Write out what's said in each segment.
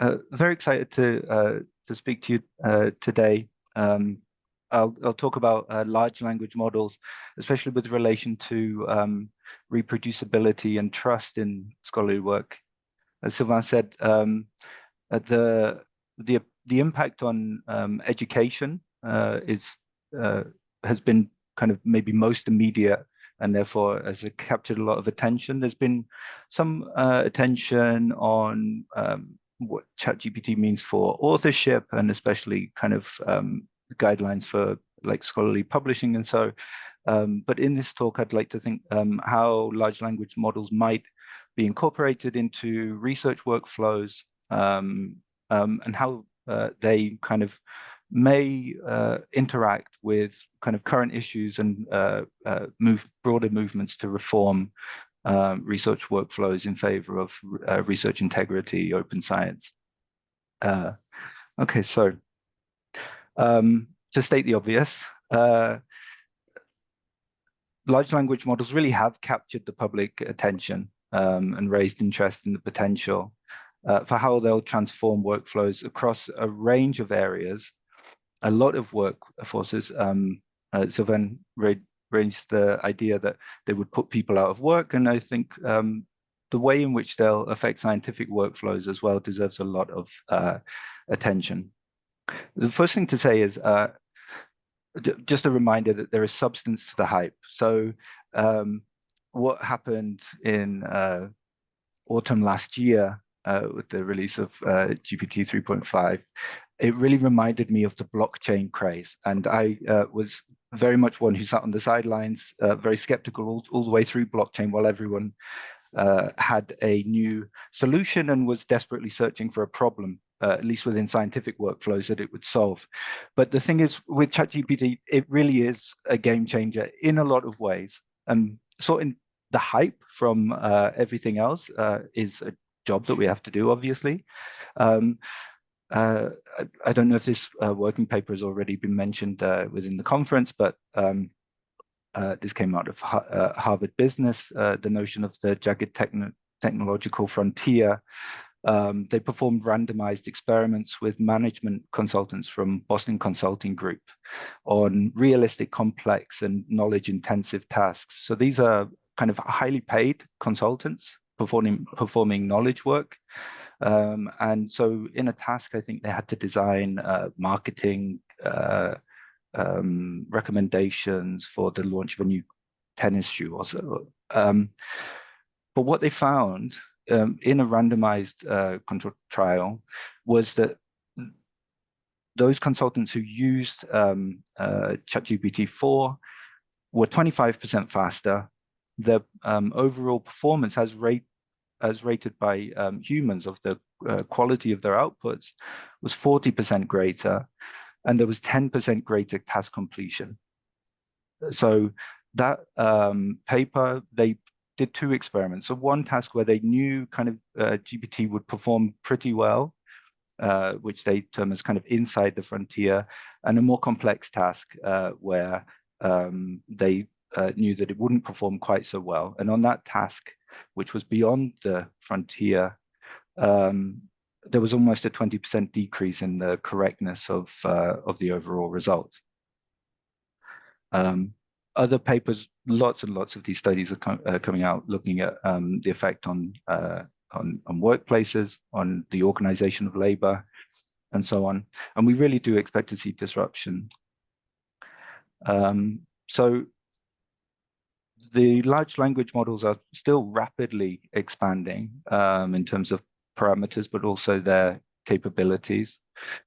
Very excited to speak to you today. I'll talk about large language models, especially with relation to reproducibility and trust in scholarly work. As Sylvain said, the impact on education has been kind of maybe most immediate, and therefore has captured a lot of attention. There's been some attention on what ChatGPT means for authorship, and especially kind of guidelines for like scholarly publishing and so. But in this talk, I'd like to think how large language models might be incorporated into research workflows, and how they kind of may interact with kind of current issues and broader movements to reform research workflows in favor of research integrity, open science. Okay, so to state the obvious, large language models really have captured the public attention and raised interest in the potential for how they'll transform workflows across a range of areas. A lot of workforces, Sylvain raised the idea that they would put people out of work, and I think the way in which they'll affect scientific workflows as well deserves a lot of attention. The first thing to say is just a reminder that there is substance to the hype. So what happened in autumn last year with the release of GPT 3.5, it really reminded me of the blockchain craze. And I was very much one who sat on the sidelines, very skeptical all the way through blockchain, while everyone had a new solution and was desperately searching for a problem, at least within scientific workflows, that it would solve. But the thing is, with ChatGPT, it really is a game changer in a lot of ways. Sorting the hype from everything else is a job that we have to do, obviously. I don't know if this working paper has already been mentioned within the conference, but this came out of Harvard Business, the notion of the jagged technological frontier. They performed randomized experiments with management consultants from Boston Consulting Group on realistic, complex, and knowledge-intensive tasks. So these are kind of highly paid consultants performing knowledge work. And so in a task, I think they had to design marketing recommendations for the launch of a new tennis shoe or so. But what they found in a randomized control trial was that those consultants who used ChatGPT-4 were 25% faster. The overall performance as rated by humans of the quality of their outputs was 40% greater, and there was 10% greater task completion. So that paper, they did two experiments. So one task where they knew kind of GPT would perform pretty well, which they term as kind of inside the frontier, and a more complex task where they knew that it wouldn't perform quite so well. And on that task, which was beyond the frontier, there was almost a 20% decrease in the correctness of the overall results. Other papers, lots and lots of these studies are coming out looking at the effect on workplaces, on the organization of labor, and so on. And we really do expect to see disruption. So the large language models are still rapidly expanding in terms of parameters, but also their capabilities.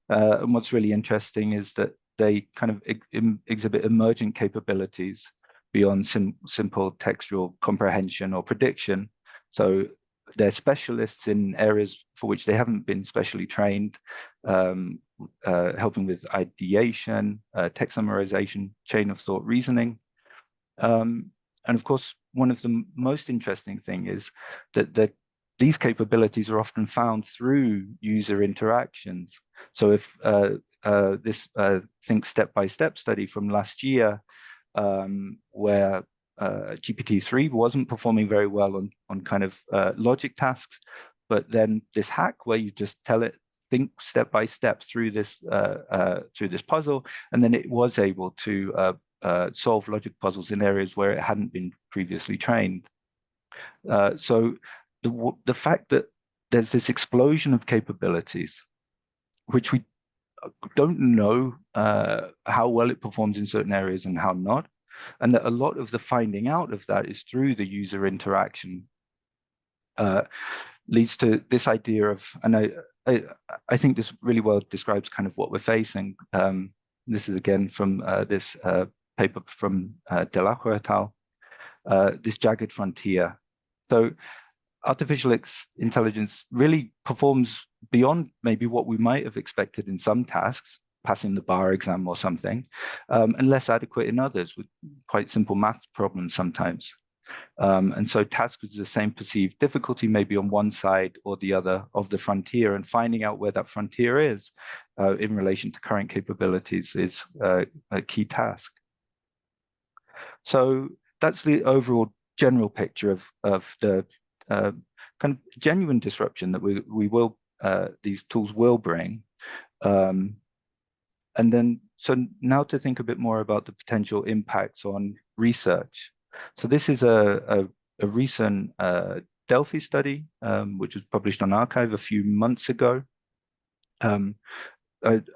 And what's really interesting is that they kind of exhibit emergent capabilities beyond simple textual comprehension or prediction. So they're specialists in areas for which they haven't been specially trained, helping with ideation, text summarization, chain of thought reasoning. And of course, one of the most interesting thing is that these capabilities are often found through user interactions. So if this Think Step-by-Step study from last year, where GPT-3 wasn't performing very well on kind of logic tasks, but then this hack where you just tell it think step by step through this puzzle, and then it was able to solve logic puzzles in areas where it hadn't been previously trained. So the fact that there's this explosion of capabilities, which we don't know how well it performs in certain areas and how not, and that a lot of the finding out of that is through the user interaction, leads to this idea of, and I think this really well describes kind of what we're facing. This is again from this paper from Dell'Acqua et al., this jagged frontier. So artificial intelligence really performs beyond maybe what we might have expected in some tasks, passing the bar exam or something, and less adequate in others with quite simple math problems sometimes. And so tasks with the same perceived difficulty maybe on one side or the other of the frontier, and finding out where that frontier is in relation to current capabilities is a key task. So that's the overall general picture of the kind of genuine disruption that we will these tools will bring. And then, so now to think a bit more about the potential impacts on research. So this is a recent Delphi study, which was published on arXiv a few months ago.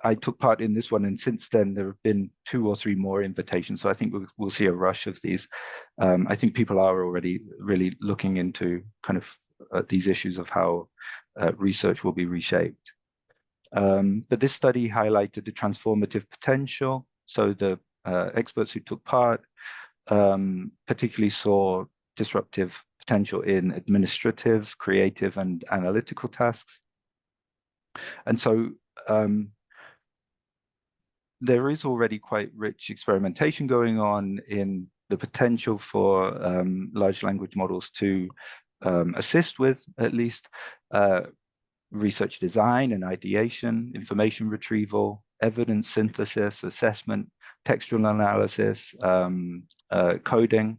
I took part in this one, and since then there have been 2 or 3 more invitations. So I think we'll see a rush of these. I think people are already really looking into kind of these issues of how research will be reshaped. But this study highlighted the transformative potential. So the experts who took part particularly saw disruptive potential in administrative, creative, and analytical tasks. And so there is already quite rich experimentation going on in the potential for large language models to assist with, at least, research design and ideation, information retrieval, evidence synthesis, assessment, textual analysis, coding,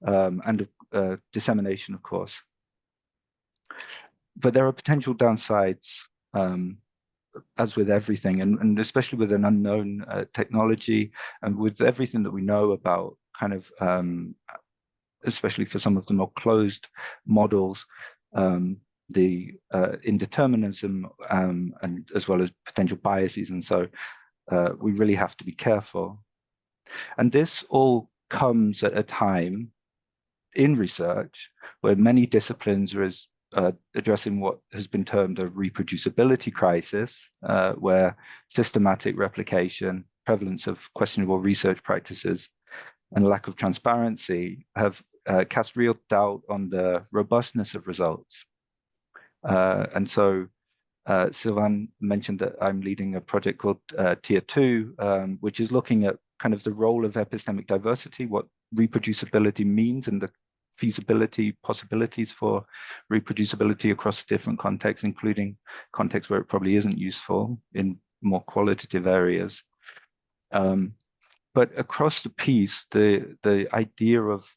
and dissemination, of course. But there are potential downsides, as with everything, and especially with an unknown technology, and with everything that we know about kind of, especially for some of the more closed models, the indeterminism, and as well as potential biases. And so we really have to be careful. And this all comes at a time in research where many disciplines are addressing what has been termed a reproducibility crisis, where systematic replication, prevalence of questionable research practices, and lack of transparency have cast real doubt on the robustness of results. And so Sylvain mentioned that I'm leading a project called Tier 2, which is looking at kind of the role of epistemic diversity, what reproducibility means, and the feasibility, possibilities for reproducibility across different contexts, including contexts where it probably isn't useful in more qualitative areas. But across the piece, the idea of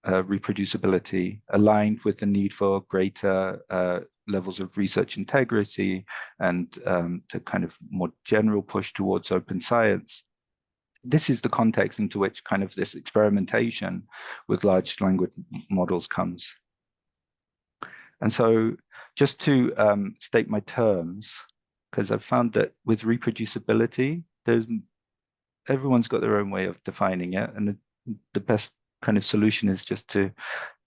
reproducibility aligned with the need for greater levels of research integrity and the kind of more general push towards open science. This is the context into which kind of this experimentation with large language models comes. And so just to state my terms, because I've found that with reproducibility, everyone's got their own way of defining it, and the best kind of solution is just to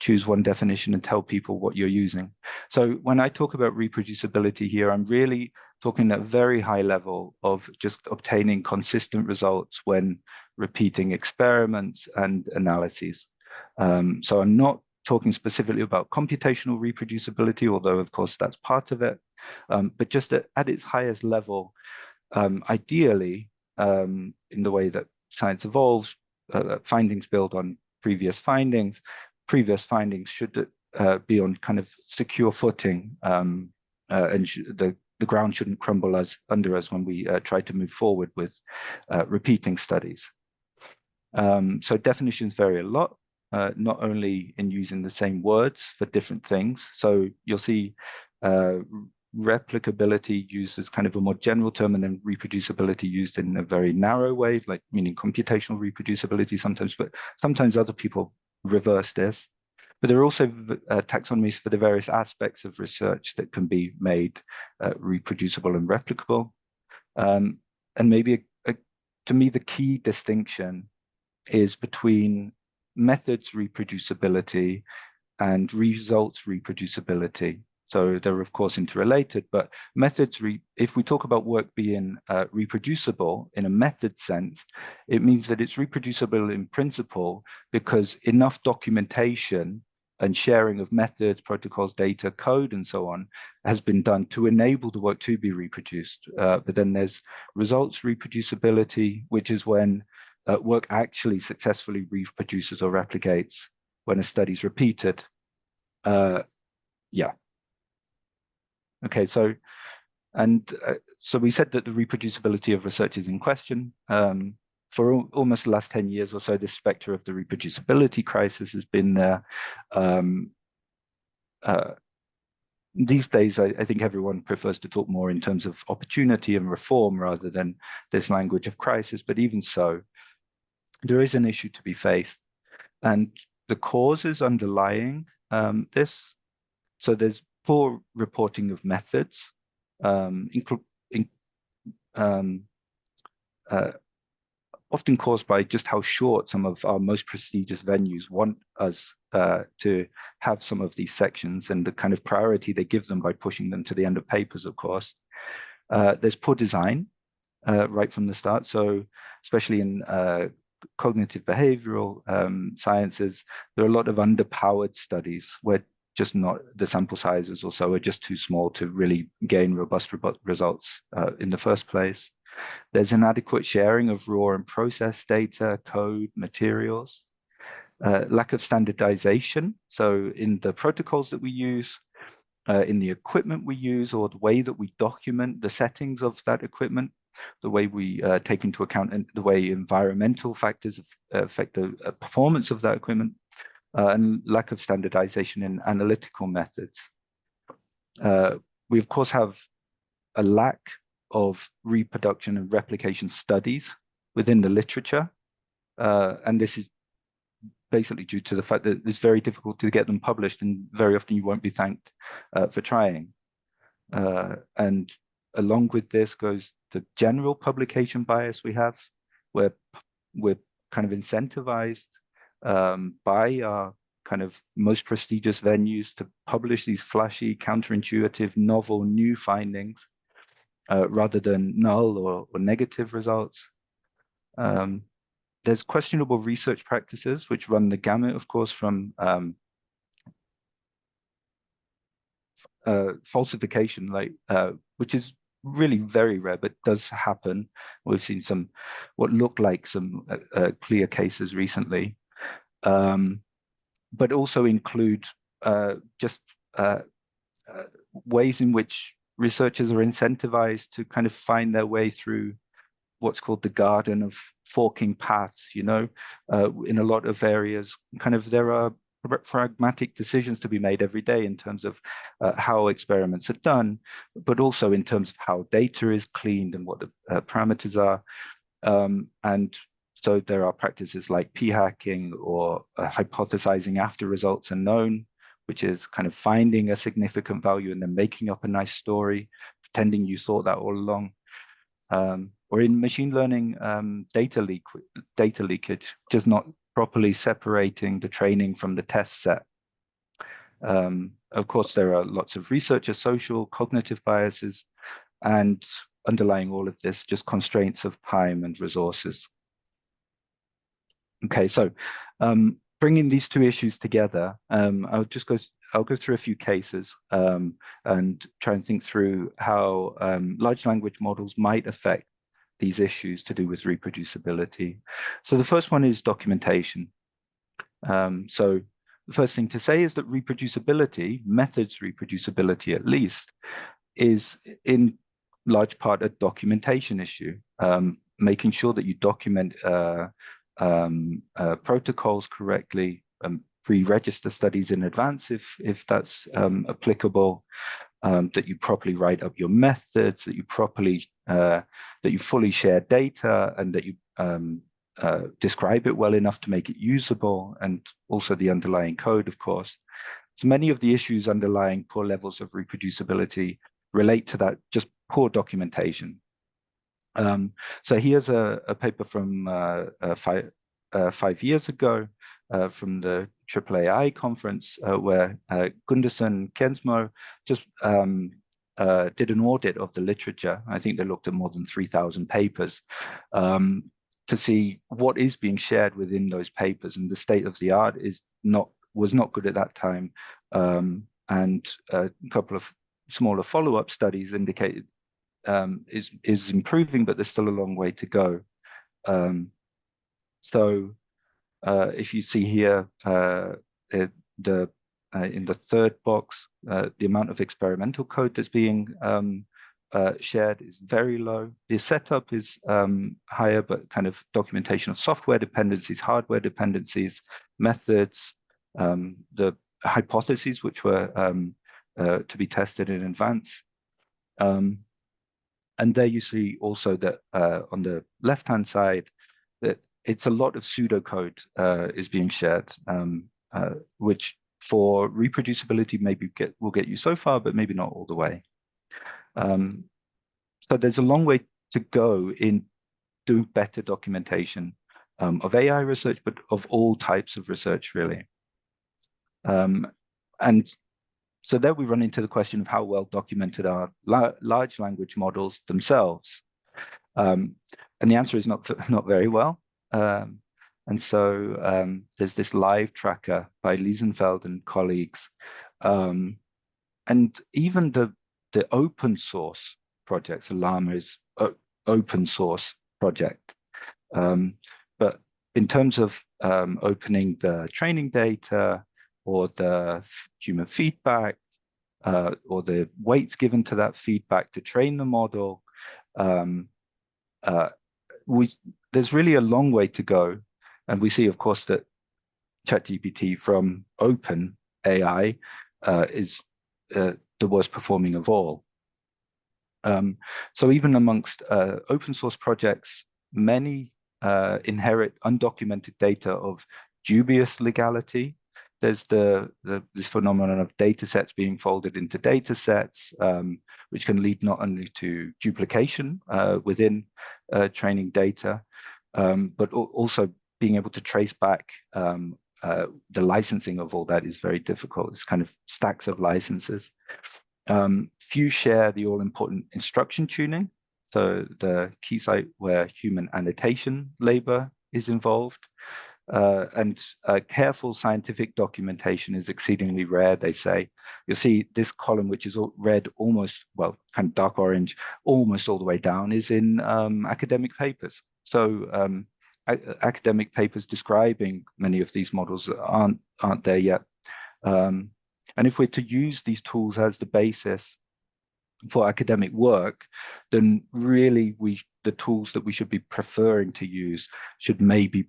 choose one definition and tell people what you're using. So when I talk about reproducibility here, I'm really talking at a very high level of just obtaining consistent results when repeating experiments and analyses. So I'm not talking specifically about computational reproducibility, although of course that's part of it, but just at its highest level, ideally, in the way that science evolves, findings build on previous findings. Previous findings should be on kind of secure footing, and the ground shouldn't crumble under us when we try to move forward with repeating studies. So definitions vary a lot, not only in using the same words for different things. So you'll see replicability used as kind of a more general term, and then reproducibility used in a very narrow way, like meaning computational reproducibility sometimes, but sometimes other people reverse this. But there are also taxonomies for the various aspects of research that can be made reproducible and replicable. And maybe, to me, the key distinction is between methods reproducibility and results reproducibility. So they're, of course, interrelated, but methods, if we talk about work being reproducible in a method sense, it means that it's reproducible in principle because enough documentation and sharing of methods, protocols, data, code, and so on has been done to enable the work to be reproduced. But then there's results reproducibility, which is when work actually successfully reproduces or replicates when a study's repeated. Yeah. Okay, so we said that the reproducibility of research is in question. For almost the last 10 years or so, this specter of the reproducibility crisis has been there. These days, I think everyone prefers to talk more in terms of opportunity and reform rather than this language of crisis. But even so, there is an issue to be faced. And the causes underlying this, so there's poor reporting of methods, often caused by just how short some of our most prestigious venues want us to have some of these sections, and the kind of priority they give them by pushing them to the end of papers, of course. There's poor design right from the start. So especially in cognitive behavioral sciences, there are a lot of underpowered studies where just not the sample sizes or so are just too small to really gain robust results in the first place. There's inadequate sharing of raw and processed data, code, materials, lack of standardization. So in the protocols that we use, in the equipment we use, or the way that we document the settings of that equipment, the way we take into account and the way environmental factors affect the performance of that equipment, and lack of standardization in analytical methods. We, of course, have a lack of reproduction and replication studies within the literature. And this is basically due to the fact that it's very difficult to get them published, and very often you won't be thanked for trying. And along with this goes the general publication bias we have, where we're kind of incentivized by our kind of most prestigious venues to publish these flashy, counterintuitive, novel, new findings rather than null or negative results. There's questionable research practices, which run the gamut, of course, from falsification, which is really very rare, but does happen. We've seen some what look like some clear cases recently, but also include just ways in which researchers are incentivized to kind of find their way through what's called the garden of forking paths. In a lot of areas, kind of there are pragmatic decisions to be made every day in terms of how experiments are done, but also in terms of how data is cleaned and what the parameters are. And so there are practices like p-hacking or hypothesizing after results are known, which is kind of finding a significant value and then making up a nice story, pretending you thought that all along. Or in machine learning, data leakage, just not properly separating the training from the test set. Of course, there are lots of researcher, social, cognitive biases, and underlying all of this, just constraints of time and resources. Okay, so bringing these two issues together, I'll go through a few cases and try and think through how large language models might affect these issues to do with reproducibility. So the first one is documentation. So the first thing to say is that reproducibility, methods reproducibility at least, is in large part a documentation issue, making sure that you document protocols correctly, pre-register studies in advance if that's applicable, that you properly write up your methods, that you fully share data, and that you describe it well enough to make it usable, and also the underlying code, of course. So many of the issues underlying poor levels of reproducibility relate to that, just poor documentation. So here's a paper from 5 years ago from the AAAI conference where Gunderson Kensmo just did an audit of the literature. I think they looked at more than 3,000 papers to see what is being shared within those papers, and the state of the art was not good at that time. And a couple of smaller follow-up studies indicated is improving, but there's still a long way to go. So if you see here, in the third box, the amount of experimental code that's being shared is very low. The setup is higher, but kind of documentation of software dependencies, hardware dependencies, methods, the hypotheses which were to be tested in advance. And there you see also that on the left-hand side, that it's a lot of pseudocode is being shared, which for reproducibility maybe will get you so far, but maybe not all the way. So there's a long way to go in doing better documentation of AI research, but of all types of research, really. And so there we run into the question of how well documented are large language models themselves. And the answer is not very well. And so there's this live tracker by Liesenfeld and colleagues. And even the open source projects, Llama is an open source project. But in terms of opening the training data or the human feedback or the weights given to that feedback to train the model, there's really a long way to go. And we see, of course, that ChatGPT from open AI is the worst performing of all. So even amongst open source projects, many inherit undocumented data of dubious legality. There's this phenomenon of data sets being folded into data sets, which can lead not only to duplication within training data, but also being able to trace back the licensing of all that is very difficult. It's kind of stacks of licenses. Few share the all-important instruction tuning, so the key site where human annotation labor is involved. And careful scientific documentation is exceedingly rare, they say. You'll see this column, which is red almost, well, kind of dark orange, almost all the way down, is in academic papers. So academic papers describing many of these models aren't there yet. And if we're to use these tools as the basis for academic work, then really the tools that we should be preferring to use should maybe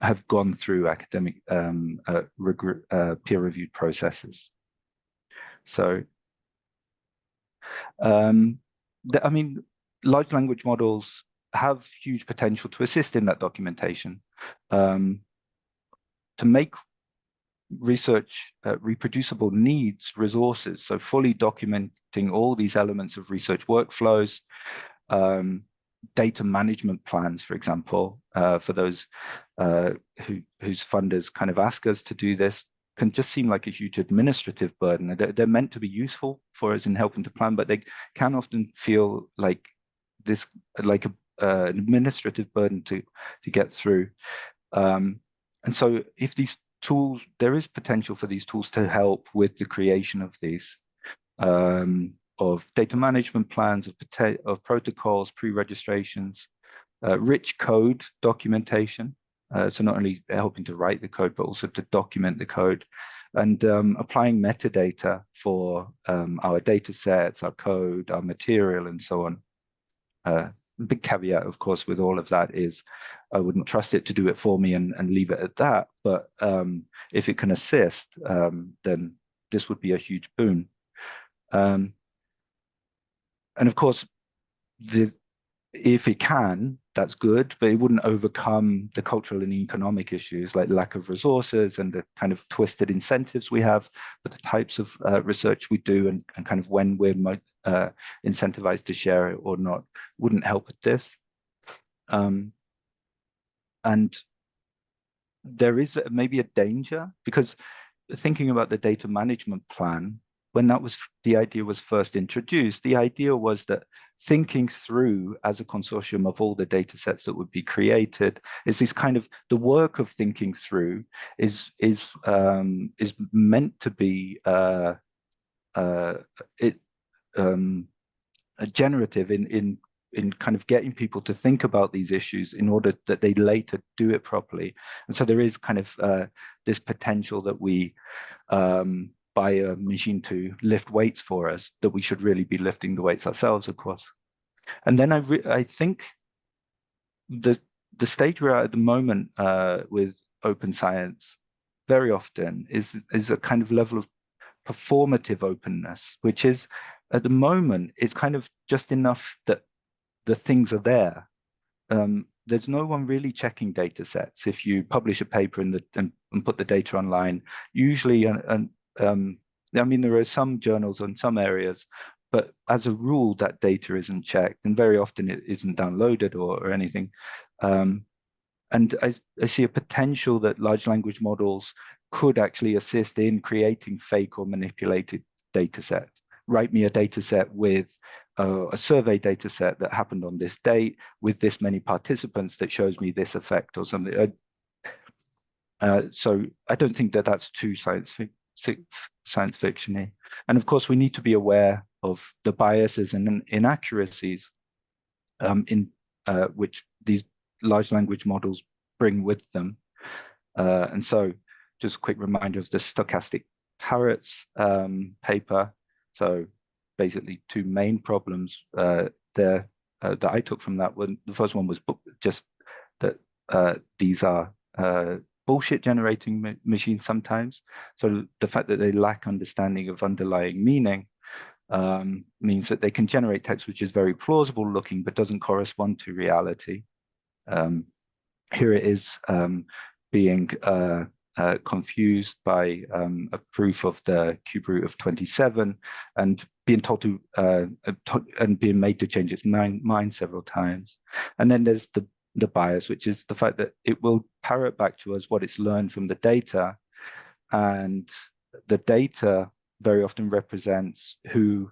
have gone through academic peer-reviewed processes. So, I mean, large language models have huge potential to assist in that documentation. To make research reproducible needs resources, so fully documenting all these elements of research workflows, data management plans, for example, for those whose funders kind of ask us to do this, can just seem like a huge administrative burden. They're meant to be useful for us in helping to plan, but they can often feel like this, like an administrative burden to get through. And so if these tools, there is potential for these tools to help with the creation of these, of data management plans, of protocols, pre-registrations, rich code documentation. So not only helping to write the code, but also to document the code, and applying metadata for our data sets, our code, our material, and so on. Big caveat, of course, with all of that is I wouldn't trust it to do it for me and leave it at that. But if it can assist, then this would be a huge boon. And of course, if it can, that's good, but it wouldn't overcome the cultural and economic issues like lack of resources and the kind of twisted incentives we have for the types of research we do, and kind of when we're incentivized to share it or not wouldn't help with this. And there is maybe a danger, because thinking about the data management plan, when the idea was first introduced, the idea was that thinking through as a consortium of all the data sets that would be created is this kind of, the work of thinking through is meant to be generative in kind of getting people to think about these issues in order that they later do it properly. And so there is kind of this potential that we buy a machine to lift weights for us, that we should really be lifting the weights ourselves, of course. And then I think the stage we're at the moment with open science very often is a kind of level of performative openness, which is, at the moment, it's kind of just enough that the things are there. There's no one really checking data sets. If you publish a paper and put the data online, usually, I mean, there are some journals on some areas, but as a rule, that data isn't checked, and very often it isn't downloaded or anything. And I see a potential that large language models could actually assist in creating fake or manipulated data sets. Write me a data set with a survey data set that happened on this date with this many participants that shows me this effect or something. So I don't think that that's too science fiction-y. And of course, we need to be aware of the biases and inaccuracies which these large language models bring with them. And so just a quick reminder of the stochastic parrots paper. So basically two main problems there that I took from that one. The first one was just that these are bullshit generating machines sometimes. So the fact that they lack understanding of underlying meaning means that they can generate text which is very plausible looking but doesn't correspond to reality. Here it is being confused by a proof of the cube root of 27 and being told to and being made to change its mind several times. And then there's the bias, which is the fact that it will parrot back to us what it's learned from the data, and the data very often represents who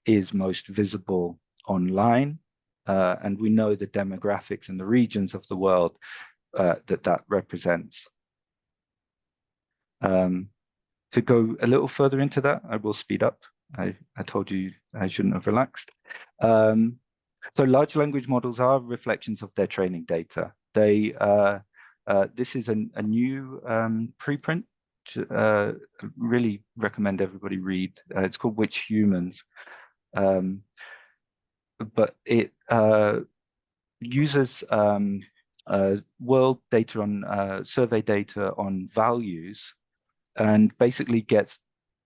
is most visible online, and we know the demographics and the regions of the world that represents. To go a little further into that, I will speed up. I told you I shouldn't have relaxed. So large language models are reflections of their training data. They this is a new preprint. Really recommend everybody read. It's called Which Humans, but it uses world data on survey data on values, and basically gets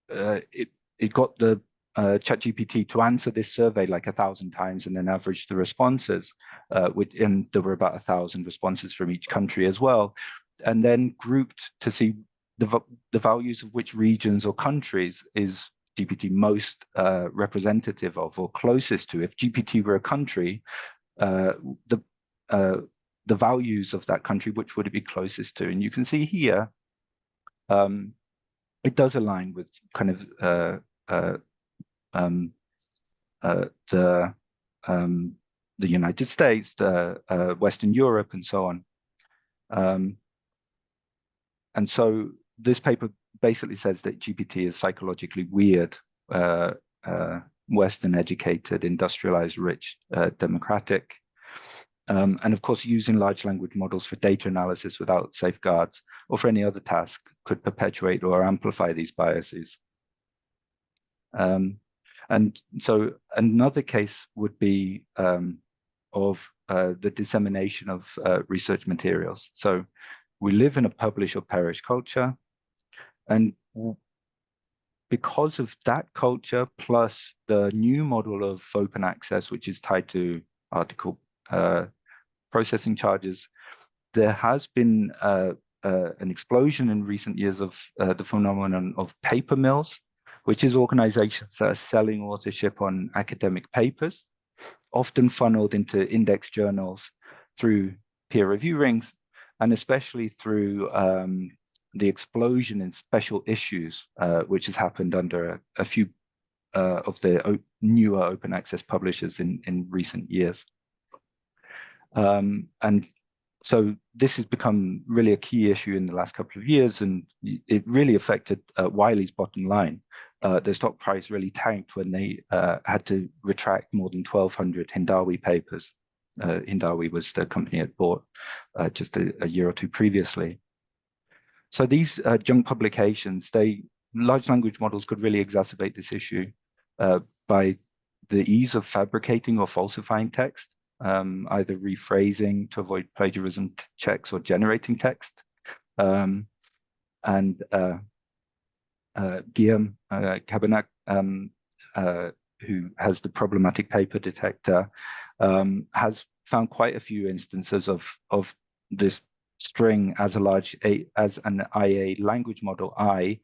it got the ChatGPT to answer this survey like 1,000 times and then average the responses, and there were about 1,000 responses from each country as well, and then grouped to see the values of which regions or countries is GPT most representative of or closest to. If GPT were a country, the values of that country, which would it be closest to? And you can see here, it does align with kind of the United States, Western Europe, and so on. And so this paper basically says that GPT is psychologically weird, Western educated, industrialized, rich, democratic. And of course, using large language models for data analysis without safeguards or for any other task could perpetuate or amplify these biases. And so another case would be of the dissemination of research materials. So we live in a publish or perish culture, and because of that culture, plus the new model of open access, which is tied to article processing charges, there has been an explosion in recent years of the phenomenon of paper mills, which is organizations that are selling authorship on academic papers, often funneled into index journals through peer review rings, and especially through the explosion in special issues, which has happened under a few of the newer open access publishers in recent years. And so this has become really a key issue in the last couple of years, and it really affected Wiley's bottom line. The stock price really tanked when they had to retract more than 1,200 Hindawi papers. Hindawi was the company it bought just a year or two previously. So these junk publications, large language models could really exacerbate this issue by the ease of fabricating or falsifying text, either rephrasing to avoid plagiarism checks or generating text. And Guillaume Cabernac, who has the problematic paper detector, has found quite a few instances of this string as an IA language model I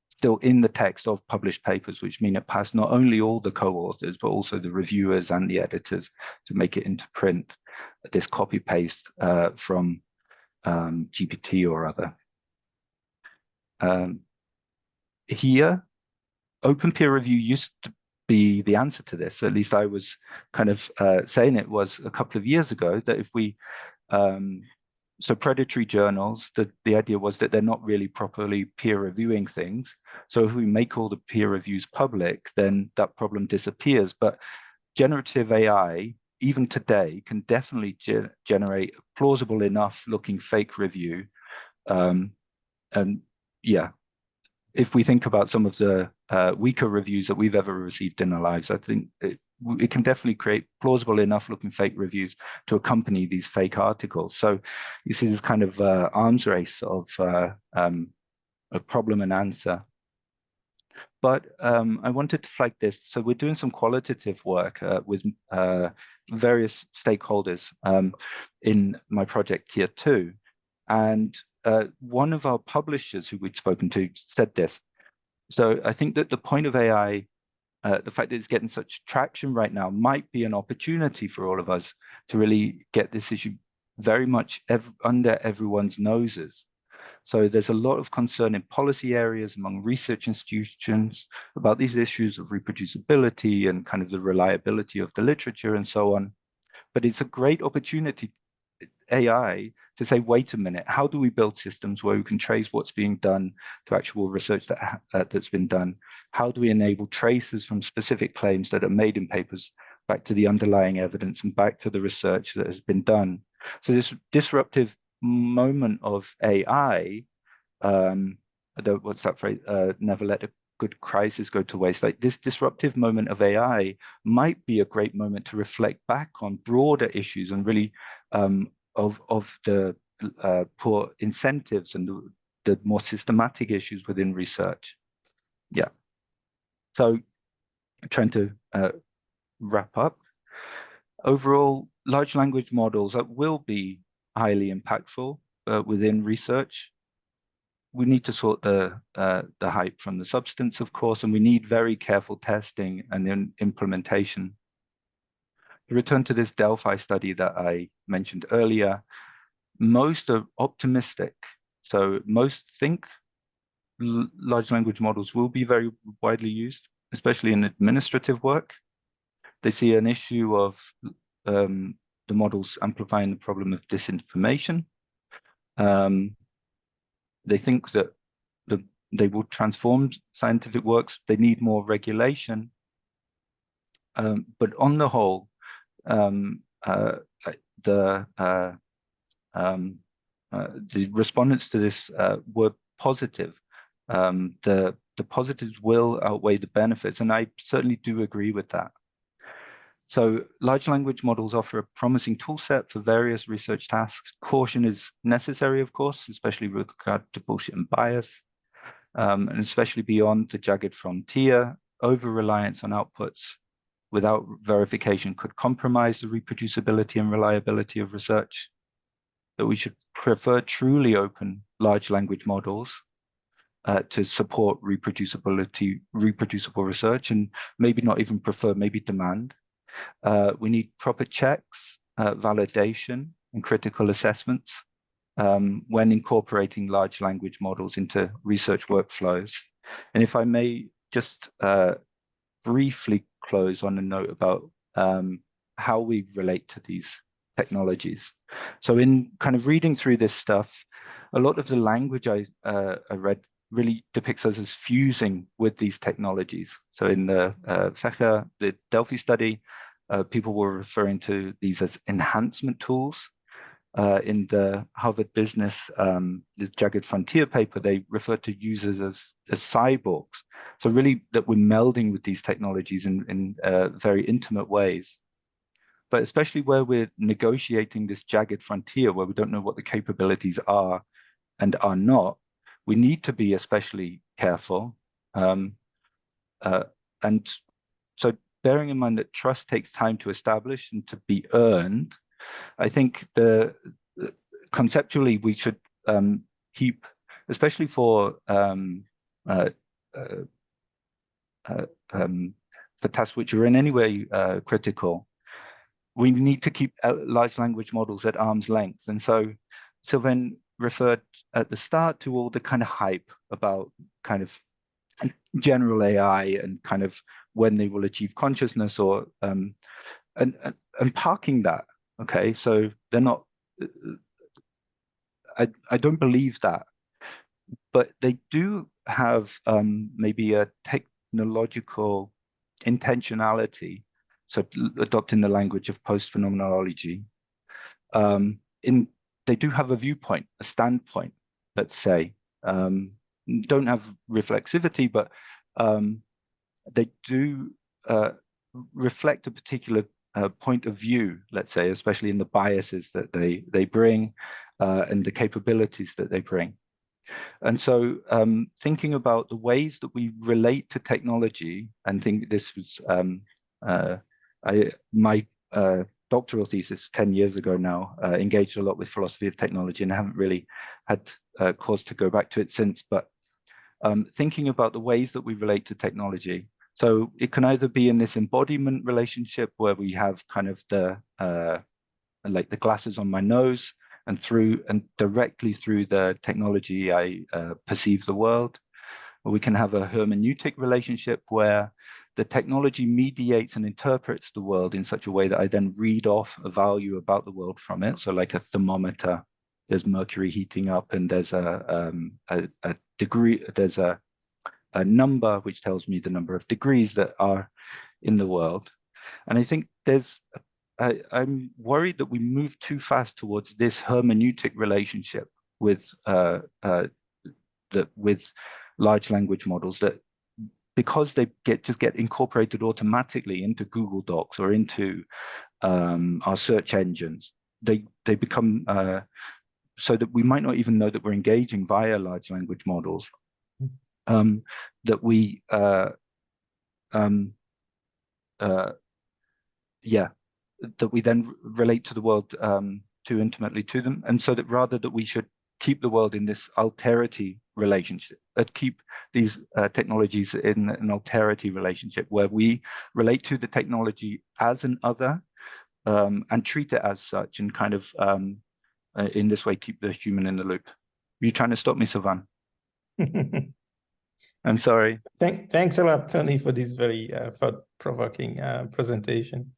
still in the text of published papers, which mean it passed not only all the co-authors, but also the reviewers and the editors to make it into print, this copy paste from GPT or other. Here, open peer review used to be the answer to this. At least I was kind of saying it was a couple of years ago, that if we, so predatory journals, the idea was that they're not really properly peer reviewing things. So if we make all the peer reviews public, then that problem disappears. But generative AI, even today, can definitely generate a plausible enough looking fake review. And yeah, if we think about some of the weaker reviews that we've ever received in our lives, I think it can definitely create plausible enough looking fake reviews to accompany these fake articles. So you see this kind of arms race of a problem and answer. But I wanted to flag this. So we're doing some qualitative work with various stakeholders in my project Tier 2. And one of our publishers who we'd spoken to said this. So I think that the point of AI, the fact that it's getting such traction right now, might be an opportunity for all of us to really get this issue very much under everyone's noses. So there's a lot of concern in policy areas among research institutions about these issues of reproducibility and kind of the reliability of the literature and so on. But it's a great opportunity, AI, to say, wait a minute, how do we build systems where we can trace what's being done to actual research that's been done? How do we enable traces from specific claims that are made in papers back to the underlying evidence and back to the research that has been done? So this disruptive moment of AI, what's that phrase? Never let a good crisis go to waste. Like this disruptive moment of AI might be a great moment to reflect back on broader issues and really of the poor incentives and the more systematic issues within research. Yeah. So trying to wrap up. Overall, large language models will be highly impactful within research. We need to sort the hype from the substance, of course, and we need very careful testing and then implementation. To return to this Delphi study that I mentioned earlier, most are optimistic. So most think large language models will be very widely used, especially in administrative work. They see an issue of the models amplifying the problem of disinformation. They think that they will transform scientific works. They need more regulation. But on the whole, the respondents to this were positive. The positives will outweigh the benefits, and I certainly do agree with that. So large language models offer a promising tool set for various research tasks. Caution is necessary, of course, especially with regard to bullshit and bias. and especially beyond the jagged frontier, over-reliance on outputs without verification could compromise the reproducibility and reliability of research, that we should prefer truly open large language models to support reproducible research, and maybe not even prefer, maybe demand. We need proper checks, validation, and critical assessments when incorporating large language models into research workflows. And if I may just briefly close on a note about how we relate to these technologies. So in kind of reading through this stuff, a lot of the language I read really depicts us as fusing with these technologies. So in the Fächer, the Delphi study, people were referring to these as enhancement tools. In the Harvard Business, the Jagged Frontier paper, they refer to users as cyborgs. So really that we're melding with these technologies in very intimate ways. But especially where we're negotiating this jagged frontier, where we don't know what the capabilities are and are not, we need to be especially careful. And so bearing in mind that trust takes time to establish and to be earned, I think conceptually we should keep, especially for tasks which are in any way critical, we need to keep large language models at arm's length. And so Sylvain referred at the start to all the kind of hype about kind of general AI and kind of when they will achieve consciousness, or and parking that. Okay, so they're not. I don't believe that, but they do have maybe a technological intentionality. So adopting the language of post-phenomenology, they do have a viewpoint, a standpoint, let's say. Don't have reflexivity, but they do reflect a particular point of view, let's say, especially in the biases that they bring and the capabilities that they bring. And so thinking about the ways that we relate to technology, and think this was my doctoral thesis 10 years ago now, engaged a lot with philosophy of technology, and I haven't really had cause to go back to it since, but thinking about the ways that we relate to technology. So it can either be in this embodiment relationship where we have kind of the like the glasses on my nose, and directly through the technology I perceive the world. Or we can have a hermeneutic relationship where the technology mediates and interprets the world in such a way that I then read off a value about the world from it. So like a thermometer, there's mercury heating up, and there's a degree, there's a number which tells me the number of degrees that are in the world. And I think I'm worried that we move too fast towards this hermeneutic relationship with with large language models, that because they just get incorporated automatically into Google Docs or into our search engines, they become so that we might not even know that we're engaging via large language models. That we that we then relate to the world too intimately to them, and so that rather that we should keep the world in this alterity relationship, keep these technologies in an alterity relationship where we relate to the technology as an other and treat it as such, and kind of in this way keep the human in the loop. Are you trying to stop me, Sylvain? I'm sorry. Thanks a lot, Tony, for this very thought-provoking presentation.